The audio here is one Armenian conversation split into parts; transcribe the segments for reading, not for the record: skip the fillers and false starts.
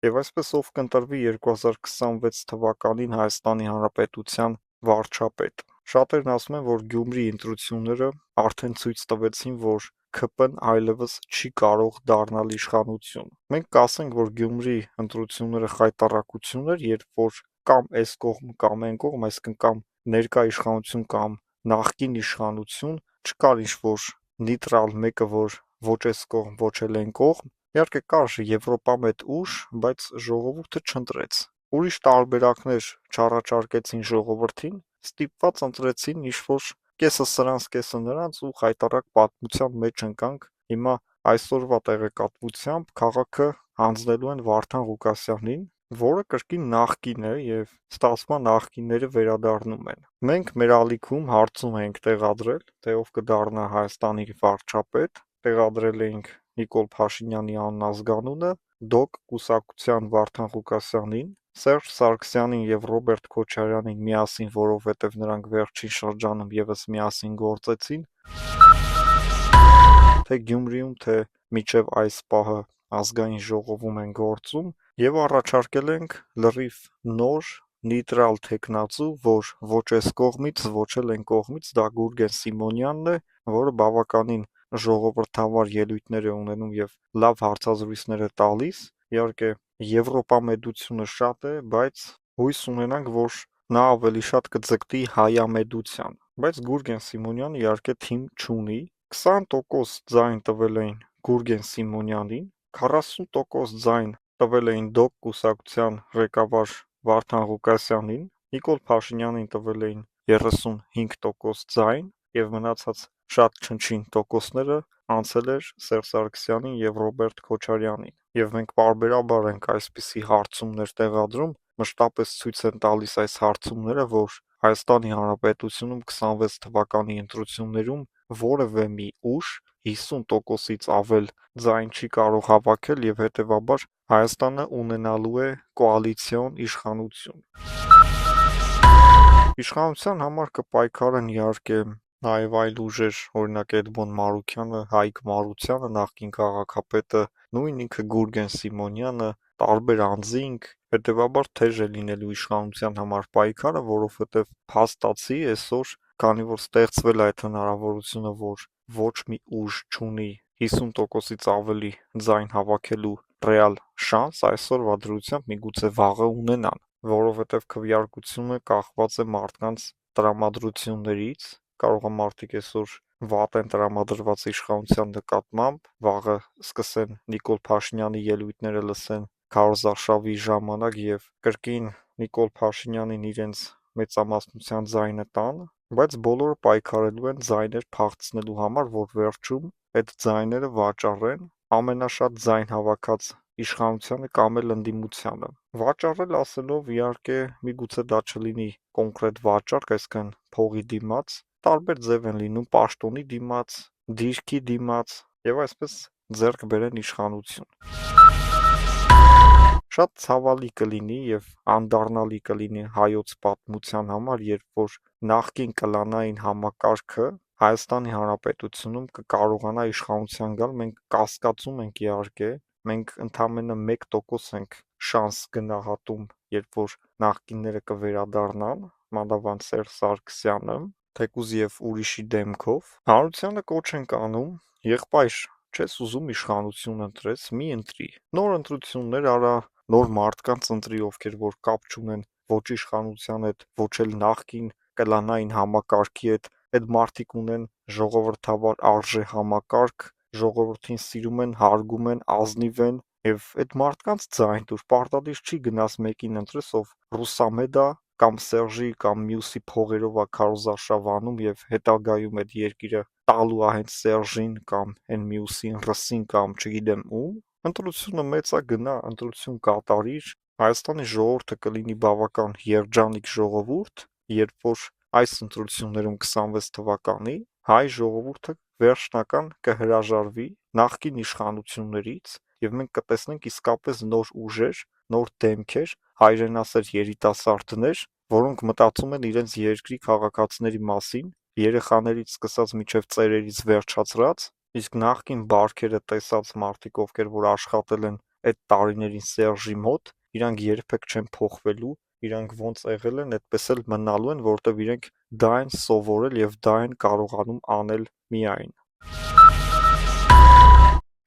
Եվ այսպես ով կընտրվի 2026 թվականին Հայաստանի Հանրապետության վարչապետ։ Շատերն ասում են, որ Գյումրի ընտրությունները արդեն ցույց տվեցին, որ ՔՊ-ն այլևս չի կարող դառնալ իշխանություն։ Մենք կասենք, որ Գյումրի ընտրությունները խայտառակություն էր, երբ որ կամ այս կողմ կամ այն կողմ, այսինքն կամ ներկա իշխանություն կամ նախկին իշխանություն, չկար ինչ-որ նեյտրալ մեկը, որ ոչ այս կողմ, ոչ էլ այն կողմ։ Իհարկե կար Եվրոպամետ ուժ, բայց ժողովուրդը չընտրեց։ Ուրիշ տարբերակներ չառաջարկեցին ժողովրդին, ստիպված ընտրեցին ինչ-որ կեսը սրանց, կեսը նրանց ու խայտառակ պատմության մեջ ընկանք։ Հիմա այսօրվա տեղեկատվությամբ քաղաքը հանձնելու են Վարդան Ղուկասյանին, որը կրկին նախկին է եւ ստացվում է նախկինները վերադառնում են։ Մենք մեր ալիքում հարցում ենք տեղադրել, թե ով կդառնա Հայաստանի վարչապետ, տեղադրել էինք Նիկոլ Փաշինյանի աննազգանունը, Դոկ կուսակցության Վարդան Ղուկասյանին, Սերժ Սարգսյանին եւ Ռոբերտ Քոչարյանին միասին, որովհետեւ նրանք վերջին շրջանում եւս միասին գործեցին, թե Գյումրիում, թե մինչև այս պահը ազգային ժողովում են գործում եւ առաջարկել ենք լրիվ նոր նեյտրալ թեկնածու, որ ոչ այս կողմից, ոչ էլ այն կողմից, դա Գուրգեն Սիմոնյանն է, որը բավականին ժողովրդավար ելույթներ է ունենում եւ լավ հարցազրույցներ է տալիս։ Իհարկե եվրոպամեդությունը շատ է, բայց հույս ունենանք, որ նա ավելի շատ կձգտի հայամեդության։ Բայց Գուրգեն Սիմոնյանը իհարկե թիմ չունի, 20% ձայն տվել էին Գուրգեն Սիմոնյանին, 40% ձայն տվել էին Դոկ կուսակցության ղեկավար Վարդան Ղուկասյանին, Նիկոլ Փաշինյանին տվել էին 35% ձայն եւ մնացած շատ չնչին տոկոսները անցել էր Սերժ Սարգսյանին եւ Ռոբերտ Քոչարյանին։ Եվ մենք պարբերաբար ենք այսպիսի հարցումներ տեղադրում, մշտապես ցույց են տալիս այս հարցումները, որ Հայաստանի Հանրապետությունում 26 թվականի ընտրություններում որևէ մի ուժ 50%-ից ավել ձայն չի կարող հավաքել եւ հետեւաբար Հայաստանը ունենալու է կոալիցիոն իշխանություն։ Իշխանության համար կպայքարեն իհարկե նաև այլ ուժեր, օրինակ Էդմոն Մարուքյանը, Հայկ Մարությանը, նախկին քաղաքապետը, նույն ինքը Գուրգեն Սիմոնյանը, տարբեր անձինք, հետեւաբար թեժ է լինելու իշխանության համար պայքարը, որովհետեւ փաստացի այսօր, քանի որ ստեղծվել է այդ հնարավորությունը, որ ոչ մի ուժ չունի 50%-ից ավելի ձայն հավաքելու ռեալ շանս, այսօրվա դրությամբ միգուցե վաղը ունենան, որովհետև քվեարկությունը կախված է մարդկանց տրամադրություններից, կարող է մարդիկ այսօր վատ են տրամադրված իշխանության նկատմամբ, վաղը սկսեն Նիկոլ Փաշինյանի ելույթները լսեն քարոզարշավի ժամանակ եւ կրկին Նիկոլ Փաշինյանին իրենց մեծամասնության ձայնը տան, բայց բոլորը պայքարելու են ձայներ փախցնելու համար, որ վերջում այդ ձայները վաճառեն ամենաշատ ձայն հավաքած իշխանությանը կամ էլ ընդդիմությանը։ Վաճառել ասելով իհարկե միգուցե դա չլինի կոնկրետ վաճառք, այսինքն փողի դիմաց, տարբեր ձև են լինում պաշտոնի դիմաց, դիրքի դիմաց եւ այսպես ձեռք բերեն իշխանություն։ Շատ ցավալի կլինի եւ անդառնալի կլինի հայոց պատմության համար, երբ որ նախկին կլանային համակարգը Հայաստանի Հանրապետությունում կկարողանա իշխանության գալ, մենք կասկածում ենք իհարկե, մենք ընդամենը 1% ենք շանս գնահատում, երբ որ նախկինները կվերադառնան, մանավանդ Սերժ Սարգսյանը, թեկուզ եւ ուրիշի դեմքով, հանրությանը կոչ ենք անում, եղբայր, չես ուզում իշխանություն ընտրես, մի ընտրի, նոր ընտրություններ արա, նոր մարդկանց ընտրի, ովքեր որ կապ չունեն ոչ իշխանության հետ, ոչ էլ նախկին կլանային համակարգի հետ, այդ մարդիկ ունեն ժողովրդավար արժե համակարգ, ժողովրդին սիրում են, հարգում են, ազնիվ են եւ այդ մարդկանց ձայն դուր պարտադիր չի գնաս մեկին ընտրես, ով ռուսամետ է կամ Սերժի կամ մյուսի փողերով է քարոզարշավ անում եւ հետագայում այդ երկիրը տալու է հենց Սերժին կամ այն մյուսին ռսին կամ չգիտեմ ում, ընտրությունը մեծ է, գնա ընտրություն կատարիր, Հայաստանի ժողովուրդը կլինի բավական երջանիկ ժողովուրդ, երբ որ այս ընտրություններում 26 թվականի հայ ժողովուրդը վերջնական կհրաժարվի նախկին իշխանություններից եւ մենք կտեսնենք իսկապես նոր ուժեր, նոր դեմքեր, հայրենասեր երիտասարդներ, որոնք մտածում են իրենց երկրի քաղաքացիների մասին, երեխաներից սկսած մինչև ծերերից վերջացրած, իսկ նախկին բարքերը տեսած մարդիկ, ովքեր որ աշխատել են այդ տարիներին Սերժի մոտ, իրանք երբեք չեն փոխվելու, իրանք ոնց եղել են, այդպես էլ մնալու են, որովհետև իրենք դա են սովորել եւ դա են կարողանում անել միայն։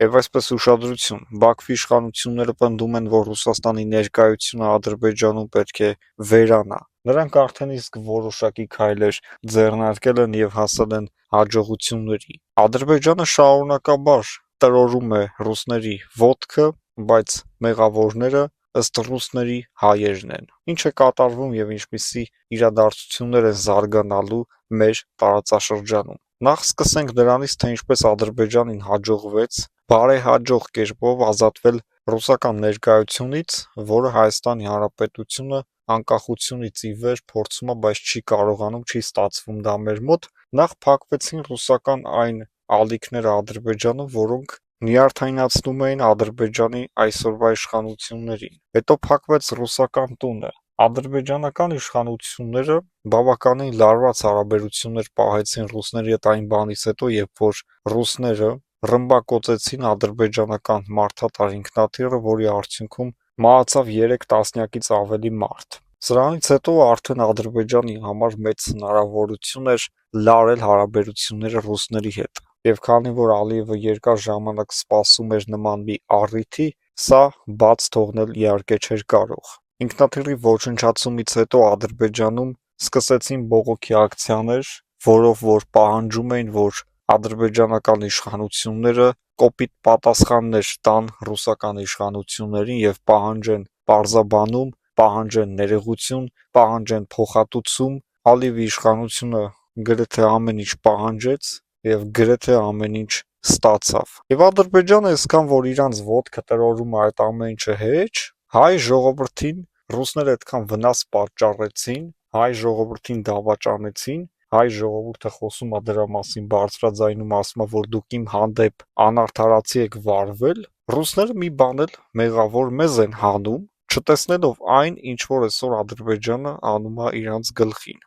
Եվ այսպես ուշադրություն, Բաքվի իշխանությունները պնդում են, որ Ռուսաստանի ներկայությունը Ադրբեջանում պետք է վերանա։ Նրանք արդեն իսկ որոշակի քայլեր ձեռնարկել են եւ հասել են հաջողությունների։ Ադրբեջանը շարունակաբար տրորում է ռուսների ոտքը, բայց մեղավորները ըստ ռուսների հայերն են։ Ինչ է կատարվում եւ ինչպիսի իրադարձություններ են զարգանալու մեր տարածաշրջանում։ Նախ սկսենք դրանից, թե ինչպես Ադրբեջանին հաջողվեց բարեհաջող կերպով ազատվել ռուսական ներկայությունից, որը Հայաստանի Հանրապետությունը անկախությունից ի վեր փորձում է, բայց չի կարողանում, չի ստացվում դա մեր մոտ։ Նախ փակվեցին ռուսական այն ալիքները Ադրբեջանում, որոնք նյարդայնացնում էին Ադրբեջանի այսօրվա իշխանություններին։ Հետո փակվեց ռուսական տունը։ Ադրբեջանական իշխանությունները բավականին լարված հարաբերություններ պահեցին ռուսների հետ այն բանից հետո, երբ որ ռուսները ռմբակոծեցին ադրբեջանական մարդատար ինքնաթիռը, որի արդյունքում մահացավ 3 տասնյակից ավելի մարդ։ Սրանից հետո արդեն Ադրբեջանի համար մեծ հնարավորություն էր լարել հարաբերությունները ռուսների հետ։ Եվ քանի որ Ալիևը երկար ժամանակ սպասում էր նման մի առիթի, սա բաց թողնել իհարկե չէր կարող։ Ինքնաթիռի ոչնչացումից հետո Ադրբեջանում սկսեցին բողոքի ակցիաներ, որով որ պահանջում էին, որ ադրբեջանական իշխանությունները կոպիտ պատասխաններ տան ռուսական իշխանություններին եւ պահանջեն պարզաբանում, պահանջեն ներողություն, պահանջեն փոխհատուցում։ Ալիևի իշխանությունը գրեթե ամեն ինչ պահանջեց եւ գրեթե ամեն ինչ ստացավ։ Եվ Ադրբեջանը այսքան որ իրանց ոտքը տրորում է այդ ամեն ինչը հեչ, հայ ժողովրդին ռուսները այդքան վնաս պատճառեցին, հայ ժողովրդին դավաճանեցին, հայ ժողովուրդը խոսում է դրա մասին բարձրաձայնում, ասում է, որ դուք իմ հանդեպ անարդարացի եք վարվել, ռուսները մի բան էլ մեղավոր մեզ են հանում, չտեսնելով այն, ինչ որ այսօր Ադրբեջանը անում է իրանց գլխին։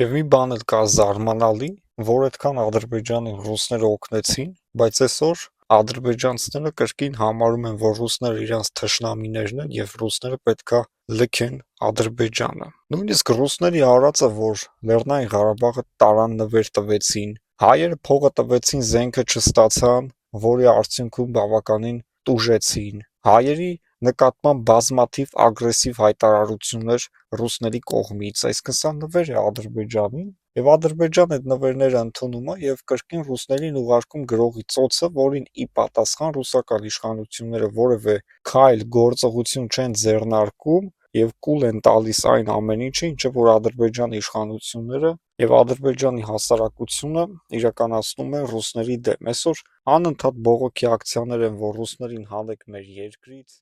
Եվ մի բան էլ կա զարմանալի, որ այդքան Ադրբեջանին ռուսները օգնեցին, բայց այսօր ադրբեջանցիները կրկին համարում են, որ ռուսները իրանց թշնամիներն են եւ ռուսները պետքա լքեն Ադրբեջանը։ Նույնիսկ ռուսների արածը, որ Լեռնային Ղարաբաղը տարան նվեր տվեցին, հայերը փողը տվեցին, զենքը չստացան, որի արդյունքում բավականին տուժեցին։ Հայերի նկատմամբ բազմաթիվ ագրեսիվ հայտարարություններ ռուսների կողմից, այսինքն սա նվեր է Ադրբեջանին, եւ Ադրբեջանը այդ նվերները ընդունում է եւ կրկին ռուսներին ուղարկում գրողի ծոցը, որին ի պատասխան ռուսական իշխանությունները որևէ քայլ, գործողություն չեն ձեռնարկում եւ կուլ են տալիս այն ամեն ինչը, ինչը որ Ադրբեջանի իշխանությունները եւ Ադրբեջանի հասարակությունը իրականացնում են ռուսների դեմ։ Այսօր անընդհատ բողոքի ակցիաներ են, որ ռուսներին հանեք մեր երկրից,